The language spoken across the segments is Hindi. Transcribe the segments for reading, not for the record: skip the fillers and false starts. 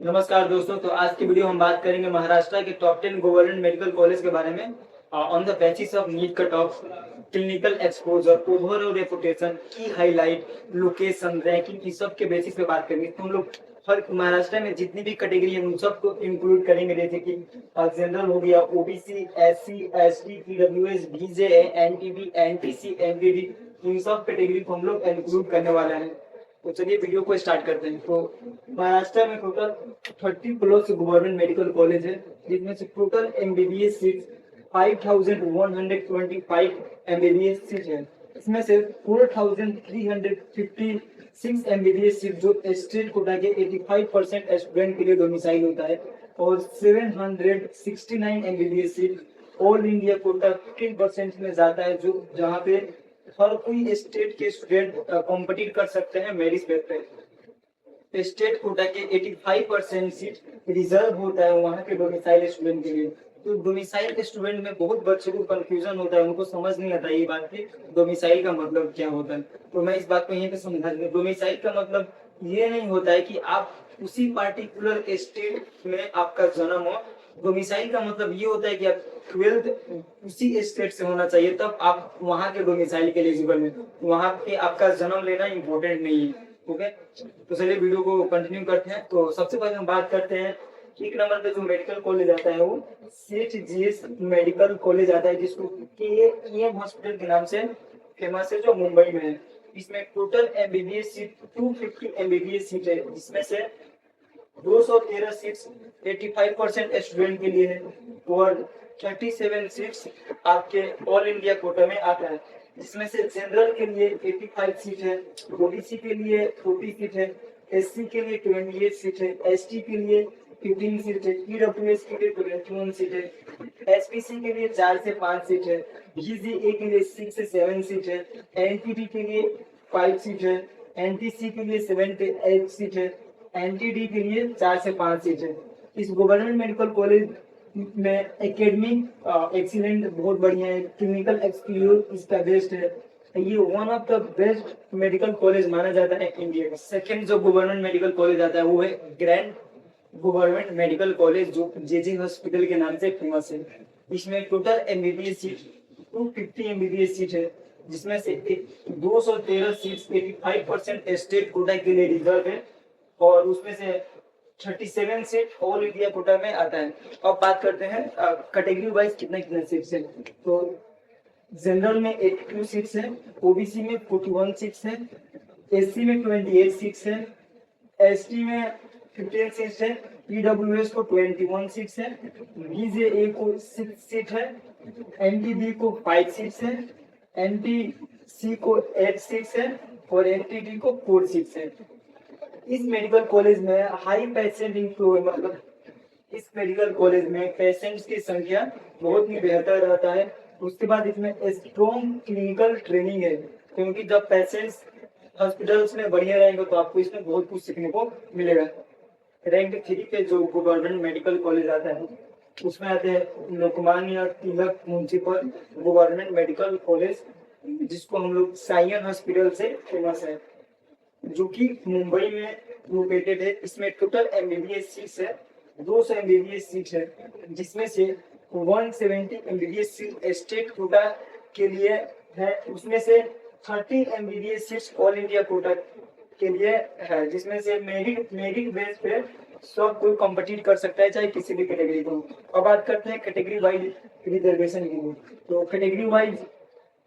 नमस्कार दोस्तों। तो आज की वीडियो हम बात करेंगे महाराष्ट्र के टॉप 10 गवर्नमेंट मेडिकल कॉलेज के बारे में on the basis of NEET cut off, clinical exposure, overall reputation, key highlight, location, ranking, इस सब के बेसिस पे बात करेंगे। तो हम लोग हर महाराष्ट्र में जितनी भी कैटेगरी है उन सबको इंक्लूड करेंगे, जैसे कि जनरल हो गया, ओबीसी, एससी, एसटी, ईडब्ल्यूएस, बीजे, एनटीबी, एनटीसी, एनटीडी, इन सब कैटेगरी को हम लोग इंक्लूड करने वाले हैं। तो चलिए वीडियो को स्टार्ट करते हैं। तो महाराष्ट्र में total 30 plus government medical college है, जिसमें से total MBBS seat 5125 MBBS seat है। इसमें से 4356 एमबीबीएस सीट जो स्टेट कोटा के 85% स्टूडेंट के लिए डोमिसाइल होता है, और 769 MBBS seat all India quota 15% में जाता है, जो जहाँ पे हर कोई स्टेट के स्टूडेंट कॉम्पिटिट कर सकते हैं मेरिट बेस पे। स्टेट कोटा के 85% सीट रिजर्व होता है वहाँ के डोमिसाइल स्टूडेंट के लिए। तो डोमिसाइल स्टूडेंट में बहुत बच्चों को कंफ्यूजन होता है, उनको समझ नहीं आता ये बात कि डोमिसाइल का मतलब क्या होता है। तो मैं इस बात को यहीं पे समझा दूं। डोमिसाइल का मतलब ये नहीं होता है कि आप उसी पार्टिकुलर स्टेट में आपका जन्म हो। डोमिसाइल का मतलब ये होता है कि आप 12th उसी स्टेट से होना चाहिए, तब आप वहाँ के डोमिसाइल के एलिजिबल हैं। वहाँ के आपका जन्म लेना इम्पोर्टेंट नहीं है। ओके, तो चलिए वीडियो को कंटिन्यू करते हैं। तो सबसे पहले हम बात करते हैं, एक नंबर पे जो मेडिकल कॉलेज आता है वो सेठ जीएस मेडिकल कॉलेज आता है, जिसको केएम हॉस्पिटल के नाम से फेमस है, जो मुंबई में है। इसमें total MBBS seat 250 MBBS seat है, जिसमें से 213 सीट्स 85% स्टूडेंट के लिए है, और 37 सीट्स आपके ऑल इंडिया कोटा में आता है, जिसमें से जनरल के लिए 85 सीट है, ओबीसी के लिए 40 सीट है, एससी के लिए 28 सीट है, एसटी के लिए 15 सीट है, ईडब्ल्यूएस के लिए 21 सीट है, एसपीसी के लिए 4 से 5 सीट है, बीजीए के लिए 6 से 7 सीट है, एनटीटी के लिए 5 सीट है, एनटीसी के लिए 7 से 8 सीट है, एनटीडी के लिए 4 से 5 सीट है। इस गवर्नमेंट मेडिकल कॉलेज में एकेडमिक एक्सीलेंट बहुत बढ़िया है, क्लिनिकल एक्सपीरियंस इसका बेस्ट है। ये one of the best medical college माना जाता है इंडिया का। सेकंड जो गवर्नमेंट मेडिकल कॉलेज आता है वो है ग्रैंड गवर्नमेंट मेडिकल कॉलेज, जो जेजे हॉस्पिटल के नाम से फेमस है। इसमें total MBBS seat 250 MBBS seat है, जिसमें से 213 सीट 85% स्टेट कोटा के लिए रिजर्व है, और उसमें से 37 सीट ऑल इंडिया कोटा में आता है। अब बात करते हैं कैटेगरी वाइज कितना कितना सीट्स है। तो जनरल में 82 सीट्स है, ओबीसी में 41 सीट्स है, एससी में 28 सीट्स है, एसटी में 15 सीट्स है, ईडब्ल्यूएस को 21 सीट्स है, बीजेए को 6 सीट है, एनटीबी को 5 सीट्स है, एनटीसी को 8 सीट्स है, और एनटीडी को 4 सीट्स है। इस मेडिकल कॉलेज में हाई पेशेंट इनफ्लो है, मतलब इस मेडिकल कॉलेज में पेशेंट्स की संख्या बहुत ही बेहतर रहता है। उसके बाद इसमें स्ट्रॉन्ग क्लिनिकल ट्रेनिंग है, क्योंकि जब पेशेंट्स हॉस्पिटल्स में बढ़िया रहेंगे तो आपको इसमें बहुत कुछ सीखने को मिलेगा। रैंक 3 पे जो गवर्नमेंट मेडिकल कॉलेज आता है उसमें आते हैं Lokmanya Tilak municipal government medical college, जिसको हम लोग साइयन हॉस्पिटल से फेमस है, जो कि मुंबई में लोकेटेड है। इसमें टोटल एमबीबीएस सीट्स है 200 एमबीबीएस सीट है, जिसमें से 170 एमबीबीएस सीट स्टेट कोटा के लिए है, उसमें से 30 MBBS seats all India quota के लिए है, जिसमें से मेरिट बेस पे सब कोई कॉम्पिटिट कर सकता है, चाहे किसी भी कैटेगरी को। अब बात करते हैं कैटेगरी वाइज रिजर्वेशन की। तो कैटेगरी वाइज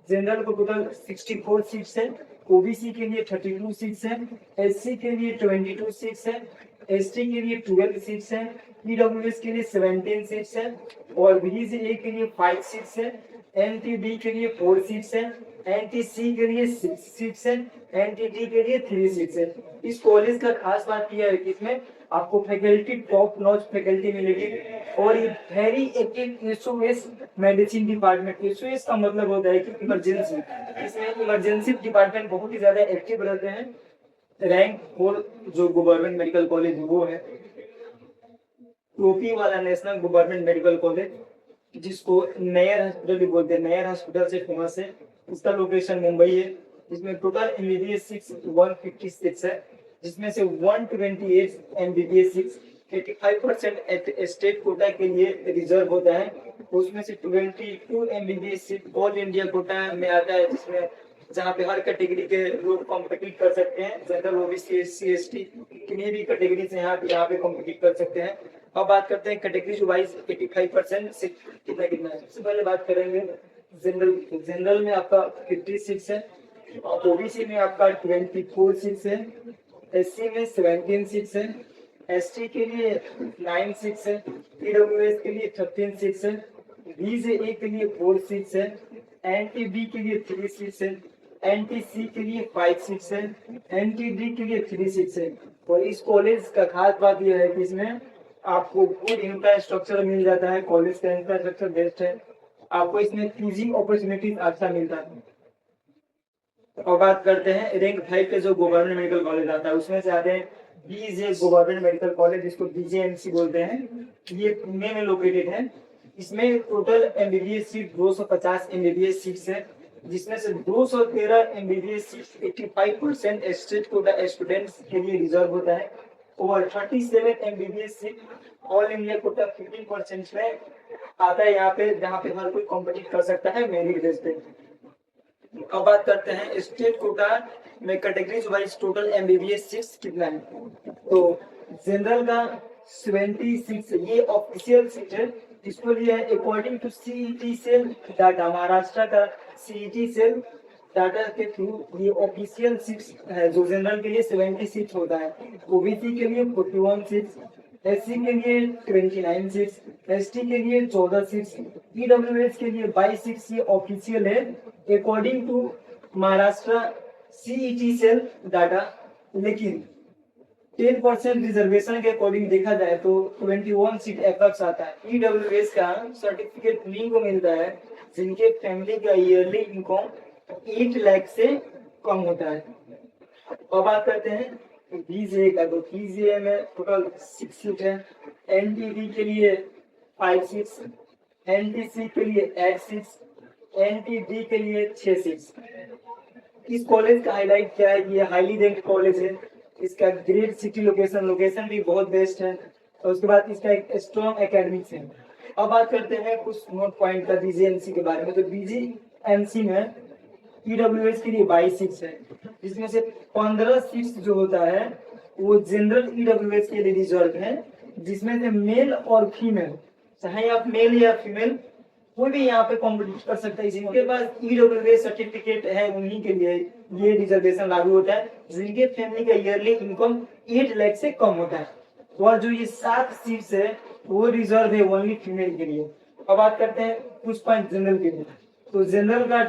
जनरल को टोटल 64 सीट्स है, ओबीसी के लिए 32 सीट्स है, एससी के लिए 22 सीट्स है, एसटी के लिए 12 सीट्स है, ईडब्ल्यूएस के लिए 17 सीट्स है, और बीजीए के लिए 5 सीट्स है, एनटीडी के लिए 4 सीट्स है, एनटीसी के लिए 6 सीट्स है, एनटीटी के लिए 3 सीट्स है। इस कॉलेज का खास बात यह है कि इसमें आपको फैकल्टी टॉप नॉच फैकल्टी मिलेगी, और ये very active SOS medicine department. SOS का मतलब होता है कि इमरजेंसी। इसमें इमरजेंसी डिपार्टमेंट बहुत ही ज्यादा एक्टिव रहते हैं। रैंक 4 जो गवर्नमेंट मेडिकल कॉलेज वो है टोपी वाला नेशनल गवर्नमेंट मेडिकल कॉलेज, जिसको नयर हॉस्पिटल भी बोलते हैं। नयर हॉस्पिटल से फेमस है, इसका लोकेशन मुंबई है। इसमें टोटल एमबीबीएस 156 है, जिसमें से 128 एमबीबीएस 85% स्टेट कोटा के लिए रिजर्व होता है। उसमें से 22 MBBS seat all India quota में आता है, जिसमें जहाँ पे हर कैटेगरी के लोग कॉम्पिटिट कर सकते हैं। जनरल, ओबीसी, एससी, एसटी किन्हीं भी कैटेगरी से यहाँ पे कॉम्पिटिट कर सकते हैं। अब बात करते हैं कैटेगरी वाइज 85% से कितना कितना है। सबसे पहले बात करेंगे जनरल। जनरल में आपका 56 है, ओबीसी में आपका 24 है, एससी में 17 है, एसटी के लिए 9 है, ईडब्ल्यूएस के लिए 13 है, बीजे के लिए 4 है, एनटी बी के लिए 3 है, एनटी सी के लिए 5 है, एनटी डी के लिए 3 है। और इस कॉलेज का खास बात यह है कि इसमें आपको गुड इंफ्रास्ट्रक्चर मिल जाता है। कॉलेज का इंफ्रास्ट्रक्चर बेस्ट है, आपको इसमें टीचिंग अपॉर्चुनिटीज अच्छा मिलता है। और बात करते हैं रैंक 5 पे जो गवर्नमेंट मेडिकल कॉलेज आता है, उसमें से आते हैं बीजे गवर्नमेंट मेडिकल कॉलेज, जिसको बीजेएमसी बोलते हैं। ये पुणे में लोकेटेड है। इसमें total MBBS seat 250 MBBS seats है, जिसमें से 213 MBBS seat 85% state quota students के लिए रिजर्व होता है। और 37 MBBS seat all India quota 15% में आता है यहाँ पे, जहाँ पे हर कोई कॉम्पिटिट कर सकता है मेरिट बेस पे। अब बात करते हैं स्टेट कोटा में categories wise total MBBS seats कितना है। तो जनरल का 76, ये ऑफिशियल सीट है, इसको लिया है according to CET cell data. Maharashtra का सीईटी सेल डाटा के थ्रू ये ऑफिशियल सीट्स है, जो जनरल के लिए 70 सीट होता है, ओबीसी के लिए 41 सीट्स, एससी के लिए 29 सीट्स, एसटी के लिए 14 सीट्स, ईडब्ल्यूएस के लिए 22 सीट्स। ये ऑफिशियल है according to Maharashtra CET cell data. लेकिन 10% रिजर्वेशन के अकॉर्डिंग देखा जाए तो 21 सीट अप्रॉक्स आता है। ईडब्ल्यूएस का सर्टिफिकेट उन्हीं को मिलता है जिनके फैमिली का ईयरली इनकम 8 लाख से कम होता है। अब बात करते हैं बीजे का। तो बीजे में टोटल 6 सीट है, एनटीबी के लिए 5 सीट्स, एनटीसी के लिए 8 सीट्स, एनटीडी के लिए 6 सीट्स। इस कॉलेज का हाईलाइट क्या है, ये हाईली रैंक्ड कॉलेज है, इसका ग्रेट सिटी लोकेशन भी बहुत बेस्ट है, और उसके बाद इसका एक स्ट्रॉन्ग एकेडमिक्स है। अब बात करते हैं कुछ नोट पॉइंट का बीजेएमसी के बारे में। तो बीजेएमसी में ईडब्ल्यूएस के लिए 22 सीट्स है, जिसमें से 15 सीट्स जो होता है वो जनरल ईडब्ल्यूएस के लिए रिजर्व है, जिसमें से मेल और फीमेल, चाहे आप मेल या फीमेल कोई भी यहाँ पे कॉम्पिटिट कर सकता है। जिनके पास ईडब्ल्यूएस सर्टिफिकेट है उन्हीं के लिए ये रिजर्वेशन लागू होता है, जिनके फैमिली का ईयरली इनकम 8 लाख से कम होता है। और जो ये 7 सीट्स है वो रिजर्व है ओनली फीमेल के लिए। अब बात करते हैं कुछ पॉइंट जनरल के लिए। तो जनरल का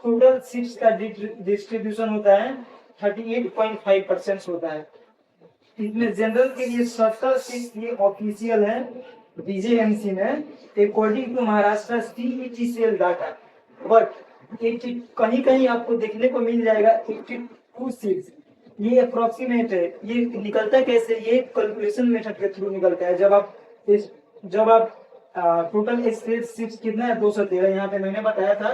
टोटल सीट्स का डिस्ट्रीब्यूशन होता है 38.5% होता है। इसमें जनरल के लिए 70 सीट ये ऑफिशियल है बीजेएमसी में according to Maharashtra CET cell data. But कहीं कहीं आपको देखने को मिल जाएगा 82 सीट्स, ये अप्रोक्सीमेट है। ये निकलता कैसे, ये कैलकुलेशन मेथड के थ्रू निकलता है। जब आप टोटल स्टेट सीट्स कितना है 213, यहाँ पे मैंने बताया था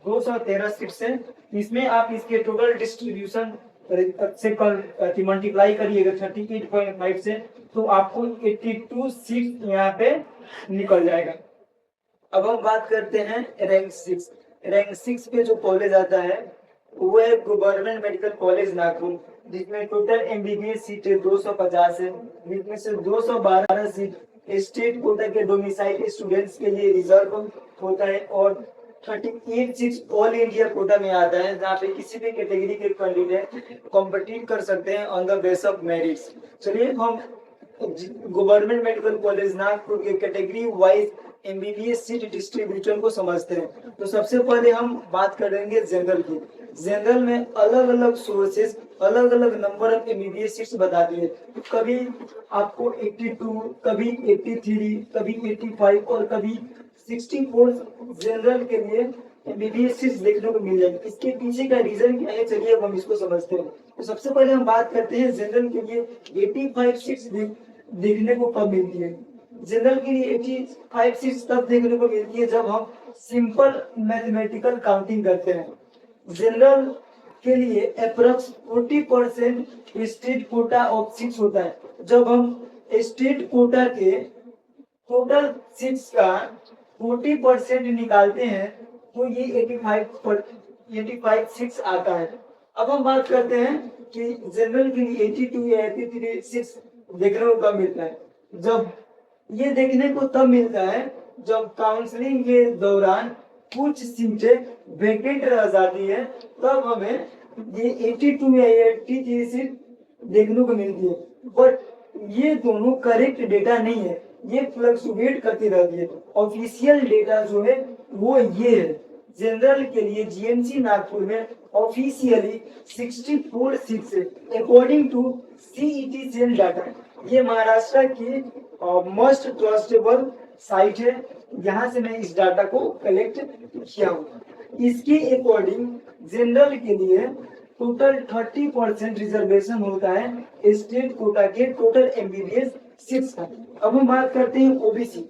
213 सीट्स है। इसमें आप इसके टोटल डिस्ट्रीब्यूशन से मल्टीप्लाई करिएगा 38.5 से, तो आपको 82 सीट यहाँ पे निकल जाएगा। अब हम बात करते हैं रैंक 6। रैंक 6 पे जो कॉलेज आता है वो है गवर्नमेंट मेडिकल कॉलेज नागपुर, जिसमें टोटल एमबीबीएस सीट 250 है, जिसमें से 212 सीट स्टेट कोटा के डोमिसाइल स्टूडेंट्स के लिए रिजर्व होता है, और 38 सीट्स ऑल इंडिया कोटा में आता है, जहाँ पे किसी भी कैटेगरी के कैंडिडेट कॉम्पिटिट कर सकते हैं on the base of merits. चलिए हम गवर्नमेंट मेडिकल कॉलेज नागपुर के category wise MBBS seat distribution को समझते हैं। तो सबसे पहले हम बात करेंगे जनरल की। जनरल में अलग अलग सोर्सेज अलग अलग नंबर ऑफ एमबीबीएस सीट्स बताती है। कभी आपको 82, कभी 83, कभी 85 और कभी 64 जनरल के लिए एमबीबीएस सीट्स देखने को मिल जाएगी। इसके पीछे का रीजन क्या है, चलिए हम इसको समझते हैं। तो सबसे पहले हम बात करते हैं जनरल के लिए 85 सीट्स देखने को कब मिलती है। जनरल के लिए 85 सीट्स तब देखने को मिलती है जब हम सिंपल मैथमेटिकल काउंटिंग करते हैं। जनरल के लिए approx 40% state quota of seats होता है। जब हम स्टेट कोटा के टोटल सीट्स का 40% निकालते हैं तो ये 85 सीट्स आता है। अब हम बात करते हैं कि जनरल के लिए 82 या 83 सीट्स देखने को कब मिलता है। जब ये देखने को तब मिलता है जब काउंसलिंग के दौरान कुछ सीटें वेकेंट रह जाती है, तब हमें ये 82 या 83 सीट देखने को मिलती है। बट ये दोनों करेक्ट डेटा नहीं है, ये फ्लक्चुएट करती रहती है। ऑफिशियल डेटा जो है वो ये है, जनरल के लिए जीएमसी नागपुर में ऑफिशियली 64 सीट्स है according to CET cell data. ये महाराष्ट्र की मोस्ट ट्रस्टेबल साइट है, यहाँ से मैं इस डाटा को कलेक्ट किया हूँ। इसके अकॉर्डिंग जनरल के लिए टोटल 30% रिजर्वेशन होता है स्टेट कोटा के टोटल एमबीबीएस सीट्स का। अब हम बात करते हैं ओबीसी।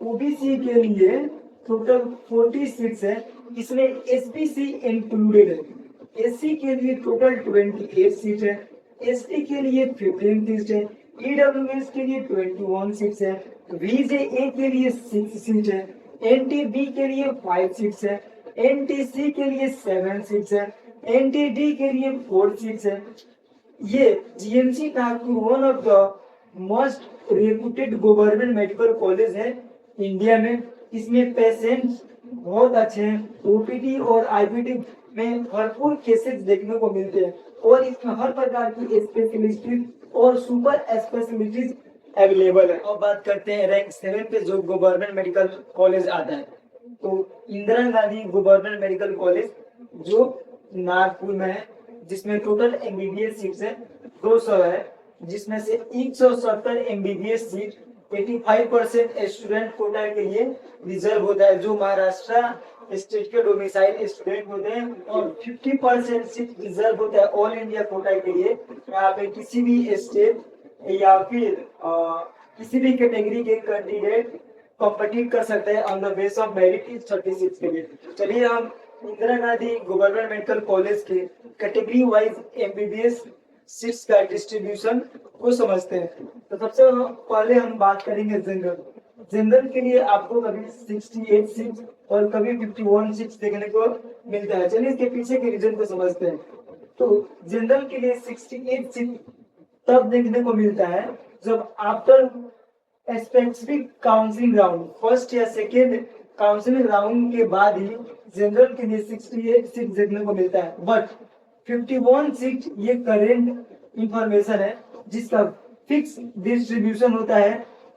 ओबीसी के लिए टोटल 40 सीट्स है, इसमें एसबीसी इंक्लूडेड है। एससी के लिए टोटल 28 सीट है, एसटी के लिए 15 सीट है, ईडब्ल्यूएस के लिए 21 सीट्स है, वीजेए के लिए 6 सीट है, एनटीबी के लिए 5 सीट्स है, एनटीसी के लिए 7 सीट्स है, एनटीडी के लिए 4 सीट्स है। ये GMC Nagpur one of the most reputed government medical college है इंडिया में। इसमें पेशेंट्स बहुत अच्छे हैं, ओपीडी और आईपीडी में भरपूर केसेस देखने को मिलते हैं और इसमें हर प्रकार की स्पेशलिस्टीज और सुपर स्पेशलिटीज अवेलेबल है। अब बात करते हैं रैंक 7 पे जो गवर्नमेंट मेडिकल कॉलेज आता है, तो Indira Gandhi government medical college जो नागपुर में है, जिसमें टोटल एमबीबीएस सीट्स है 200 है, जिसमें से 170 एमबीबीएस सीट 85% स्टूडेंट कोटा के लिए रिजर्व होता है, जो महाराष्ट्र स्टेट के डोमिसाइल स्टूडेंट होते हैं, और 50% सीट रिजर्व होता है ऑल इंडिया कोटा के लिए। यहाँ पे किसी भी स्टेट या फिर किसी भी कैटेगरी के कैंडिडेट कॉम्पिटिट कर सकते हैं on the base of merit इस 30 सीट्स के लिए। चलिए हम Indira Gandhi government medical college के कैटेगरी वाइज एमबीबीएस सीट्स का डिस्ट्रीब्यूशन को समझते हैं। तो सबसे पहले हम बात करेंगे जनरल। जनरल के लिए आपको कभी 68 सीट्स और कभी 51 सीट्स देखने को मिलता है। चलिए इसके पीछे के रीजन को समझते हैं। तो जनरल के लिए 68 सीट तब देखने को मिलता है जब after specific counselling round, first या सेकेंड काउंसलिंग राउंड के बाद ही जनरल के लिए 68 सीट देखने को मिलता है। बट 51 सीट ये करेंट इंफॉर्मेशन है जिसका फिक्स डिस्ट्रीब्यूशन होता है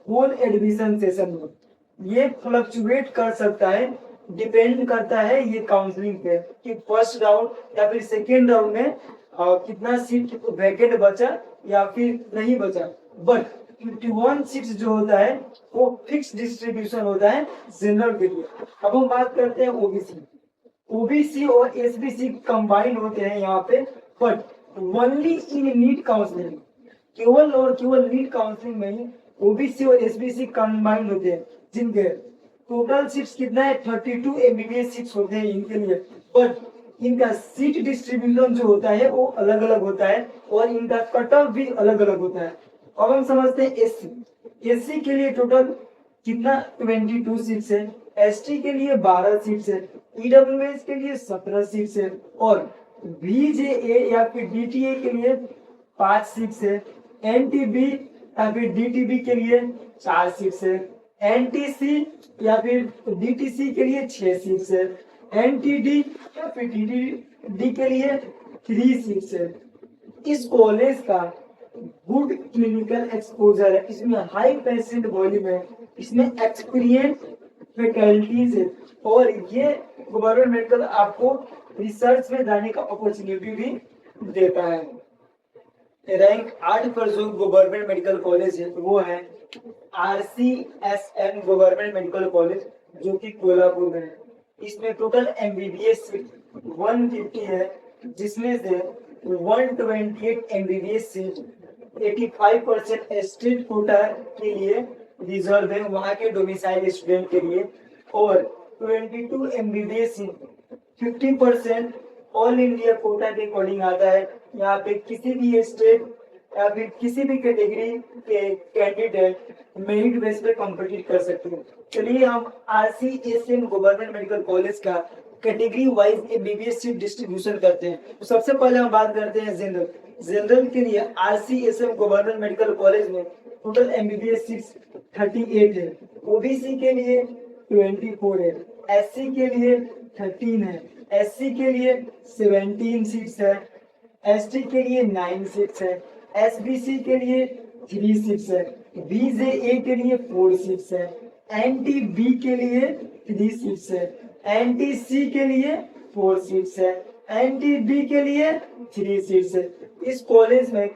होल एडमिशन सेशन में। ये फ्लक्चुएट कर सकता है, डिपेंड करता है ये काउंसलिंग पे कि फर्स्ट राउंड या फिर सेकेंड राउंड में कितना सीट वैकेंट बचा या फिर नहीं बचा। बट 51 सीट्स जो होता है वो फिक्स डिस्ट्रीब्यूशन होता है जनरल के लिए। अब हम बात करते हैं ओबीसी। ओबीसी और एसबीसी कंबाइन होते हैं यहाँ पे, but only in NEET counselling, केवल और केवल नीट काउंसलिंग में ही ओबीसी और एसबीसी कंबाइन होते हैं, जिनके टोटल सीट्स कितना है 32 एमबीबीएस सीट्स होते हैं इनके लिए। बट इनका सीट डिस्ट्रीब्यूशन जो होता है वो अलग अलग होता है और इनका कट ऑफ भी अलग अलग होता है। अब हम समझते हैं एससी। एससी के लिए टोटल कितना 22 सीट्स है, एसटी के लिए 12 सीट्स है, ईडब्ल्यूएस के लिए 17 सीट्स है और वीजेए या फिर डीटीए के लिए 5 सीट्स है, एनटीबी या फिर डीटीबी के लिए 4 सीट्स है, एनटीसी या फिर डीटीसी के लिए 6 सीट्स है, एनटीडी या फिर डीटीडी के लिए 3 सीट्स है। इस कॉलेज का गुड क्लिनिकल एक्सपोजर है, इसमें हाई पेशेंट वॉल्यूम है, इसमें एक्सपीरियंस फैकल्टीज है और ये गवर्नमेंट मेडिकल आपको रिसर्च में जाने का अपॉर्चुनिटी भी देता है। रैंक 8 पर जो गवर्नमेंट मेडिकल कॉलेज है वो है आरसीएसएम गवर्नमेंट मेडिकल कॉलेज, जो कि कोल्हापुर में है। इसमें टोटल एमबीबीएस सीट 150 है, जिसमें से 128 एमबीबीएस सीट 85% स्टेट कोटा के लिए रिजर्व है, वहाँ के डोमिसाइल स्टूडेंट के लिए, और 22 MBBS seat 50% all India quota के अकॉर्डिंग आता है। यहाँ पे किसी भी स्टेट या फिर किसी भी कैटेगरी के कैंडिडेट मेरिट बेस पे कॉम्पिटिट कर सकते हैं। चलिए हम RCSM गवर्नमेंट मेडिकल कॉलेज का category wise MBBS seat distribution करते हैं। तो सबसे पहले हम बात करते हैं जनरल। जनरल के लिए RCSM गवर्नमेंट मेडिकल कॉलेज में टोटल एमबीबीएस सीट्स 38 है, ओबीसी के लिए 24 है, एससी के लिए 13 है, एससी के लिए 17 सीट्स है, एसटी के लिए 9 सीट्स है, एसबीसी के लिए 3 सीट्स है, बीजेए के लिए 4 सीट्स है, एनटी बी के लिए 3 सीट्स है, एनटी सी के लिए 4 सीट्स है, एनटी बी के लिए 3 सीट्स है। इस कॉलेज में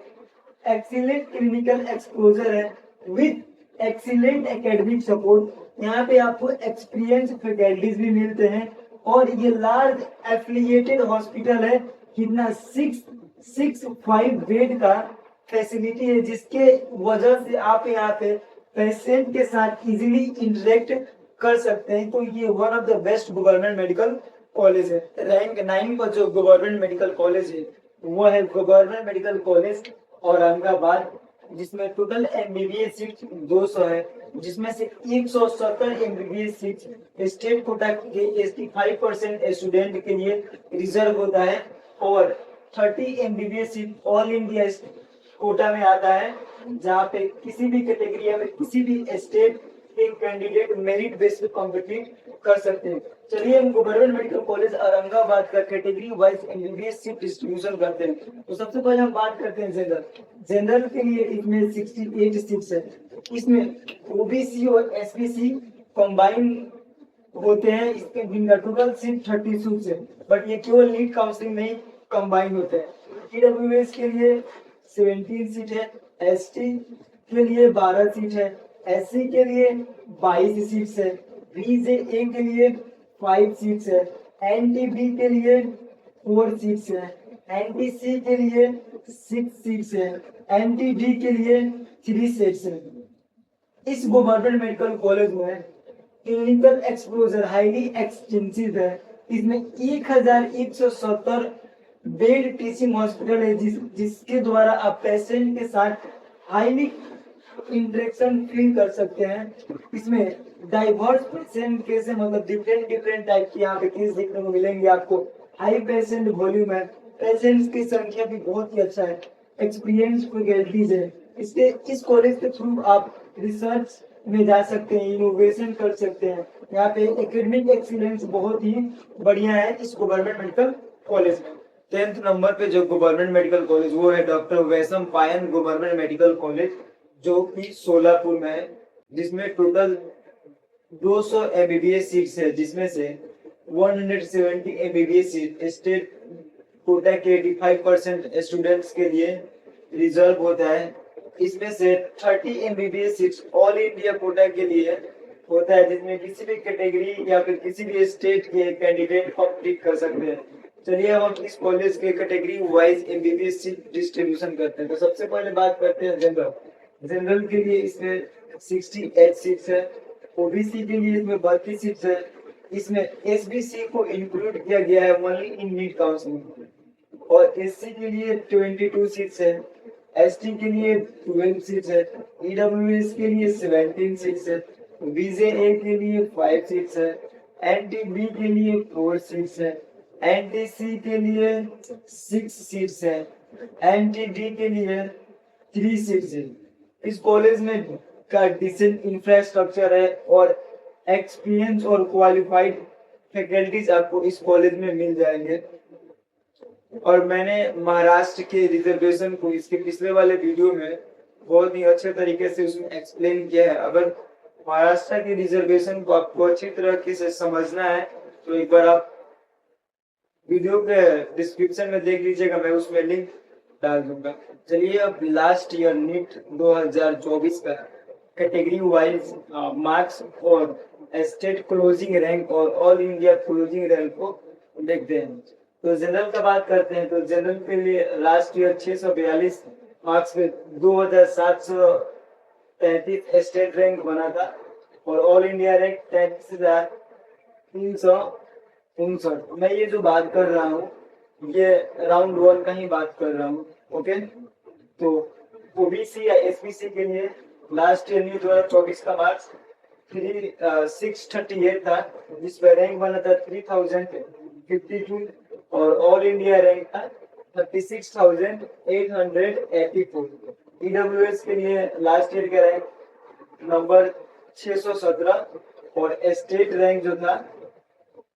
एक्सीलेंट क्लिनिकल एक्सपोजर है विथ एक्सीलेंट एकेडमिक सपोर्ट। यहाँ पे आपको एक्सपीरियंस फैकल्टीज भी मिलते हैं और ये लार्ज एफिलिएटेड हॉस्पिटल है। कितना 665 बेड का फैसिलिटी है, जिसके वजह से आप यहाँ पे पेशेंट के साथ इजीली इंटरेक्ट कर सकते हैं। तो ये one of the best government medical college है। रैंक 9 पर जो गवर्नमेंट मेडिकल कॉलेज है वो है गवर्नमेंट मेडिकल कॉलेज औरंगाबाद, जिसमें टोटल एमबीबीएस सीट 200 है, जिसमें से 170 एमबीबीएस सीट स्टेट कोटा के 85% स्टूडेंट के लिए रिजर्व होता है और 30 MBBS seat all India quota में आता है, जहाँ पे किसी भी कैटेगरी में किसी भी स्टेट के कैंडिडेट मेरिट बेस पे कॉम्पिटिट कर सकते हैं। चलिए हम गवर्नमेंट मेडिकल कॉलेज औरंगाबाद का category wise MBBS seat distribution करते हैं। तो सबसे पहले हम बात करते हैं जनरल। जनरल के लिए इसमें 68 सीट्स है। इसमें ओबीसी और एसबीसी कंबाइन होते हैं। इसके टोटल सीट 30 सीट्स है, बट ये केवल नीट काउंसलिंग में ही कंबाइन होते हैं। ईडब्ल्यूएस के लिए 17 सीट है, एसटी के लिए 12 सीट है, एससी के लिए 22 सीट्स है, बीजेए के लिए 5 सीट्स है, एनटीबी के लिए 4 सीट्स है, एनटीसी के लिए 6 सीट्स है, एनटीडी के लिए 3 सीट्स है। इस गवर्नमेंट मेडिकल कॉलेज में क्लिनिकल एक्सपोजर हाईली एक्सटेंसिव है। इसमें 1170 बेड टीचिंग हॉस्पिटल है, जिसके द्वारा आप पेशेंट के साथ हाईली इंटरेक्शन फील कर सकते हैं। इसमें डाइवर्स पेशेंट केस मतलब डिफरेंट टाइप के यहाँ पे केस देखने को मिलेंगे आपको। हाई पेशेंट वॉल्यूम है, पेशेंट्स की संख्या भी बहुत ही अच्छा है, एक्सपीरियंस फैकल्टीज है। इसके इस कॉलेज के थ्रू आप रिसर्च में जा सकते हैं, इनोवेशन कर सकते हैं। यहाँ पे एकेडमिक एक्सीलेंस बहुत ही बढ़िया है इस गवर्नमेंट मेडिकल कॉलेज में। 10th नंबर पे जो गवर्नमेंट मेडिकल कॉलेज वो है डॉक्टर वैशम पायन गवर्नमेंट मेडिकल कॉलेज, जो कि सोलापुर में है, जिसमें टोटल 200 एमबीबीएस सीट्स है, जिसमें से 170 एमबीबीएस सीट स्टेट कोटा के 85% स्टूडेंट्स के लिए रिजर्व होता है। इसमें से 30 MBBS seats all India quota के लिए होता है, जिसमें किसी भी कैटेगरी या फिर किसी भी स्टेट के कैंडिडेट कॉम्पिट कर सकते हैं। चलिए अब हम इस कॉलेज के category wise MBBS seat distribution करते हैं। तो सबसे पहले बात करते हैं जनरल। जनरल के लिए इसमें 68 सीट्स है, ओबीसी के लिए इसमें 32 सीट्स है। इसमें एसबीसी को इंक्लूड किया गया है ओनली इन नीट काउंसलिंग, और एससी के लिए 22 सीट्स है, एसटी के लिए 12 सीट्स है, ईडब्ल्यूएस के लिए 17 सीट्स है, बीजेए के लिए 5 सीट्स है, एनटीबी के लिए 4 सीट्स है, एनटीसी के लिए 6 सीट्स है, एनटीडी के लिए 3 सीट्स है। इस कॉलेज में का डिसेंट इंफ्रास्ट्रक्चर है और एक्सपीरियंस और क्वालिफाइड फैकल्टीज आपको इस कॉलेज में मिल जाएंगे। और मैंने महाराष्ट्र के रिजर्वेशन को इसके पिछले वाले वीडियो में बहुत ही अच्छे तरीके से उसमें एक्सप्लेन किया है। अगर महाराष्ट्र के रिजर्वेशन को आपको अच्छी तरीके से समझना है तो एक बार आप वीडियो के डिस्क्रिप्शन में देख लीजिएगा, मैं उसमें लिंक डाल दूंगा। चलिए अब लास्ट ईयर नीट 2024 का कैटेगरी वाइज मार्क्स और स्टेट क्लोजिंग रैंक और ऑल इंडिया क्लोजिंग रैंक को देखते हैं। तो जनरल का बात करते हैं। तो जनरल के लिए लास्ट ईयर 642 मार्क्स में 2733 स्टेट रैंक बना था और ऑल इंडिया रैंक 33,359। मैं ये जो बात कर रहा हूँ ये राउंड 1 का ही बात कर रहा हूँ, ओके। तो ओबीसी या एसबीसी के लिए लास्ट ईयर न्यू 2024 का मार्क्स 638 था, जिसमें रैंक बना था 3052 और ऑल इंडिया रैंक था 36,884। ईडब्ल्यूएस के लिए लास्ट ईयर का रैंक नंबर 617 और स्टेट रैंक जो था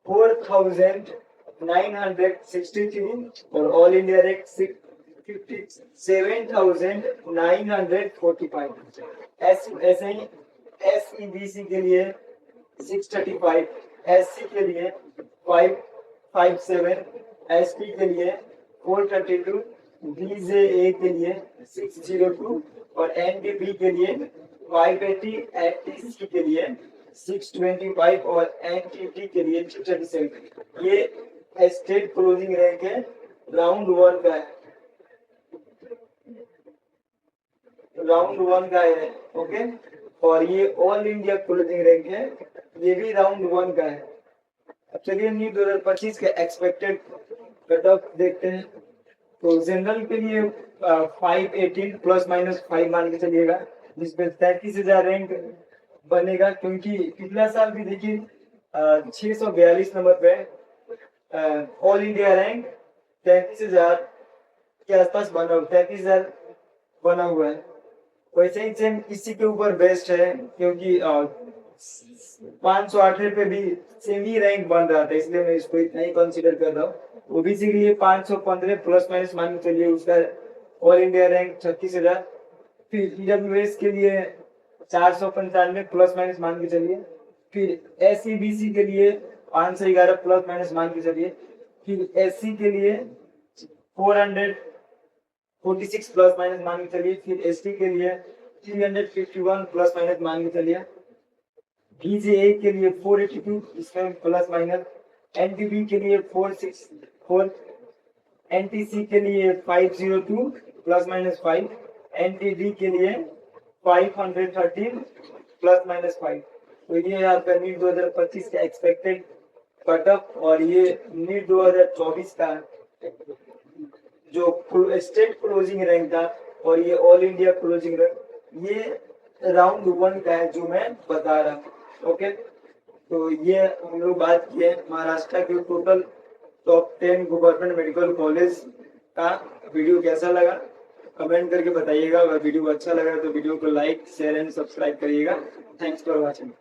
4,963 और ऑल इंडिया रैंक 57,945। ऐसे ही SEBC के लिए 635, SC के लिए 557, ST के लिए 432, BJA के लिए 602 और NDB के लिए 580, NTC के लिए 625 और NTT के लिए 237। ये स्टेट क्लोजिंग रैंक है, राउंड 1 का है, राउंड 1 का है। ओके, और ये ऑल इंडिया क्लोजिंग रैंक है, ये भी राउंड 1 का है। अब चलिए न्यू 2025 के एक्सपेक्टेड कट ऑफ देखते हैं। तो जनरल के लिए 518 प्लस माइनस 5 मान के चलिएगा, जिसमें 33,000 रैंक बनेगा, क्योंकि पिछला साल भी देखिए 642 नंबर पे ऑल इंडिया रैंक 33,000 के आसपास बना, 33,000 बना हुआ है। वैसे ही सेम इसी के ऊपर बेस्ड है, क्योंकि 508 पे भी सेम ही रैंक बन रहा था, इसलिए मैं इसको इतना ही कंसीडर कर रहा हूँ। ओबीसी के लिए 515 प्लस माइनस मान के चलिए, उसका ऑल इंडिया रैंक 36,000। फिर ईडब्ल्यूएस के लिए 495 प्लस माइनस मान के चलिए। फिर SEBC के लिए 511 प्लस माइनस मान के चलिए। फिर SC के लिए 446 प्लस माइनस मान के चलिए। फिर ST के लिए 351 प्लस माइनस मान के चलिए। BJA के लिए 482 इसमें प्लस माइनस। NTB के लिए 464, NTC के लिए 502 प्लस माइनस 5, NTD के लिए 513 प्लस माइनस 5। तो ये आपका नीट 2025 का एक्सपेक्टेड कट ऑफ, और ये नीट 2024 का जो स्टेट क्लोजिंग रैंक था और ये ऑल इंडिया क्लोजिंग रैंक, ये राउंड 1 का है जो मैं बता रहा हूँ। ओके, तो ये हम लोग बात किए महाराष्ट्र के total top 10 government medical college का। वीडियो कैसा लगा कमेंट करके बताइएगा। अगर वीडियो अच्छा लगा तो वीडियो को लाइक शेयर एंड सब्सक्राइब करिएगा। Thanks for watching.